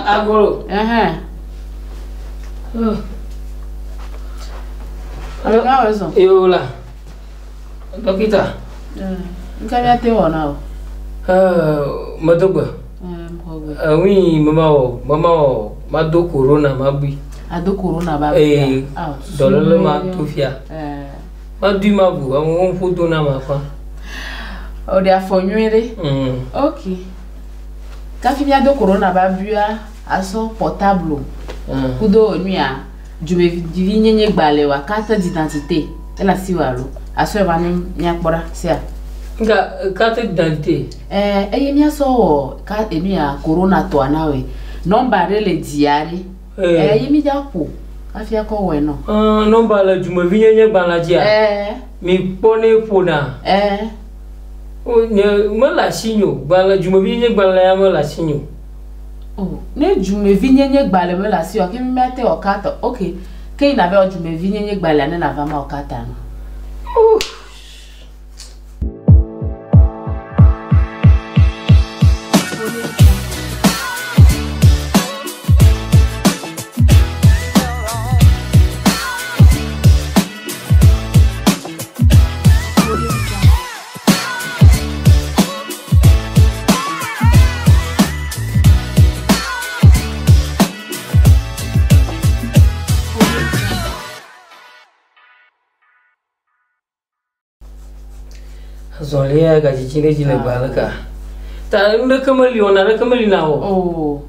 Agolo. Yo là. Dokita. Nka bia te wona o. Madogba. Oui, mama ma do corona ma bi. Ado corona ba. Dololo ma tofia. Ma du ma bu, on photo na ma fa. O de afonywere. Okay. Ka fi bia do corona ba bua aso portable. Kudo nua. Jume divinye gbale wa carte d'identité. Ela siwalo. Aso e ba nyakpora sia. Nga carte d'identité. Eyemi aso ka emia corona to anawe. Number le diari. Eyemi japo. Afia ko we no. Number la jume vinye gbala dia. Mi pone pona. O ne me la sinyo. Gbala jume vinye gbala ya me la sinyo. Oh, ne jume vinye gbale me la si o ki mete o kata. Okay. Ke ina be o jume vinye gbale na na vama o kata no. Zolia ga jijine jile balaka. Ta nda kamali ona na kamali na wo. Oh.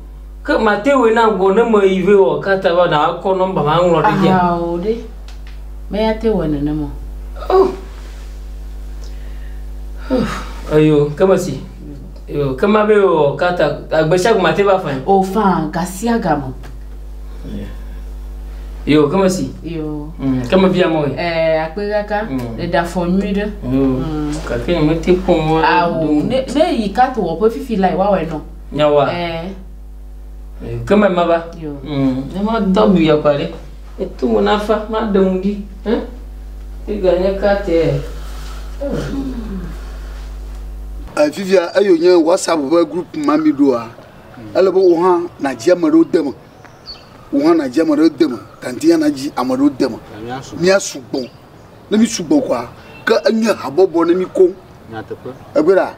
Ka matewe na go na ma ive wo kata ba na ko no ba ma ngro de dia. Ah, o de. Me ate wona na mo. Oh. Ayo, kama si. Yo, kama be wo kata agbesha ko mate ba fa. O fa gasia gamo. Yo, kama si. Yo. Kama via mo. Akpegaka le da formude. Ka ke me te po mo. Ah, ne yi ka to wo po fifi lai wa we no. Nyawa. Kama maba. Yo. Ne ma dobu ya kwale. E tu mo na fa ma damundi. E ganya ka te. Vivia ayo nye WhatsApp group mami do a. Ala bo ha na je maro dem. Wo na je maro dem. Tantia na ji amaro dem. Nya sugbon. Na mi sugbon kwa. Ka anya habobo na mi ko. Nya tepe. Ebira.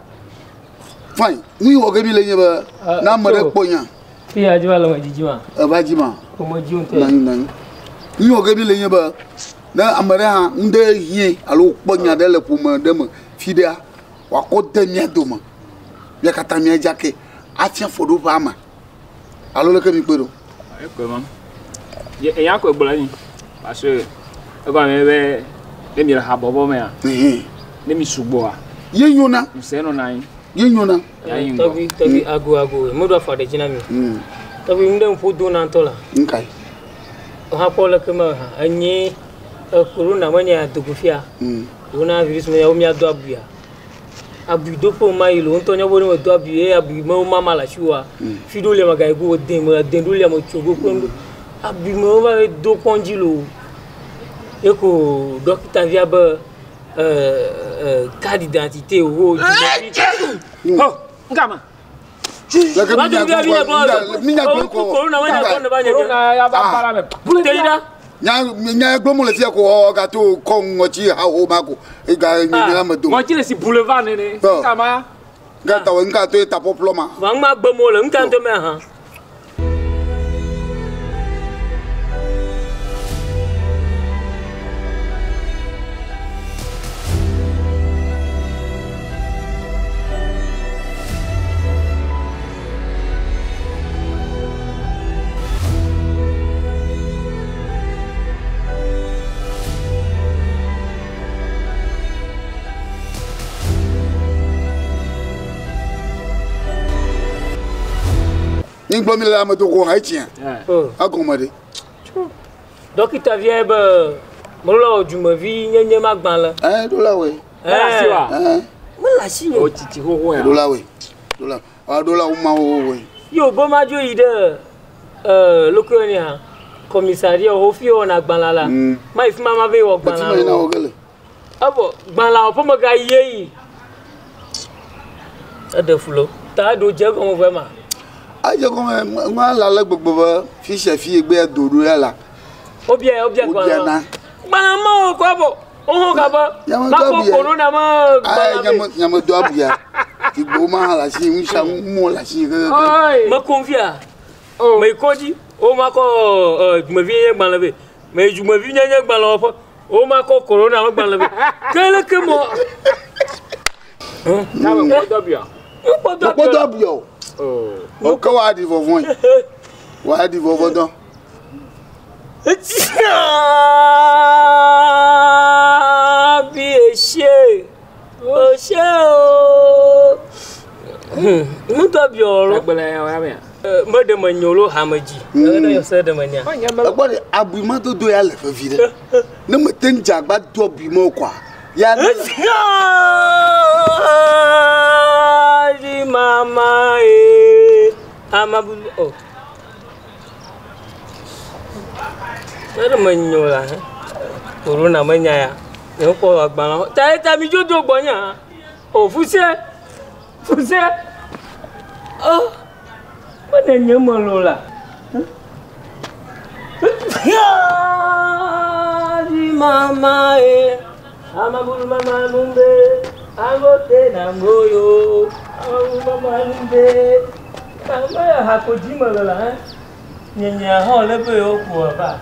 Fine. Ni wo gemi le nye ba na mare ponya. Fi ajiwa la majijima. Abajima. Ko mo jiunte. Nan. Ni wo gemi le nye ba na amare ha nde hie alo ponya de le puma dem fidea. Wako demia doma. Ya kata mia jake. Atia fodo vama. Alo le kemi pedo. Eko man. Ye yako ebola ni. Parce que ego mebe le mi ha bobo me a. Le mi sugbo a. Ye nyona. Se no nan. Ye nyona. Tabi ago. Mo do fa de jina mi. Tabi ndem fodo na ntola. Nkai. Ha pola kema ha. Anyi corona mania dugufia. Una virus me ya o mi ado abuya. Abu dopo mai lo Antonio boni mo do abu abu mo mama la chiwa fido le magai go den do le mo chogo kondo abu mo va do konji lo eko docteur via ba carte d'identité o ho ngama la que minya ko corona wana ko ba corona ya ba para me bulteira nya gbomo le fia ko ga to ko ngochi ha o mako e ga ni na mado mo ti le si boulevard ne kama ga ta won ga to ta poploma wang ma gbomo le nkan to me ha Ingbo mi la moto ko haitien. Akomade. Docteur vient ba molo jumavi nyenye magban la. Do la we. Siwa. Mo la sinyo. O titi ho ho ya. Do la we. Do la. Do la uma ho we. Yo bo ma jo ide lokoni ha. Commissariat o fi on agban la. Ma ifi mama ve wo gban la. Ti na o gele. Abo gban la o po mo ga yeyi. Ade fulo. Ta do je ko mo fe ma. Aïe, moi, la bobo, fiche à fille, et dodo, là. Obia, quoi. Maman, quoi, bon. Oh, gaba. Mako corona ma. Yama dobia. Tu boma la si, oui, ça mo la si. Ma confia. Mais kodi, oh mako, me viens banlavé. Mais je me viens banlavé. Oh mako corona ma banlavé. Quel que moi. Na ma dobia. Pas dobia. Oh, ko wa di vovon. Wa di vovodon. Biche, oh chao. Não tá biolo. Mada manyolo hamaji. Não eu sei da manhã. Agora abrimento do ela foi vida. Não me tem jagba do abrimento qua. Ya de mama amabu. Oh. Ada menyola, corona menya. Eu kau agbalan. Tapi jodoh banyak. Oh, Fousseni. Oh, mana nyamalola? Di mama amabulu mama lumbe, angote namboyo, mama lumbe. Mama hakujima lola, nyanya hole boyo kuapa.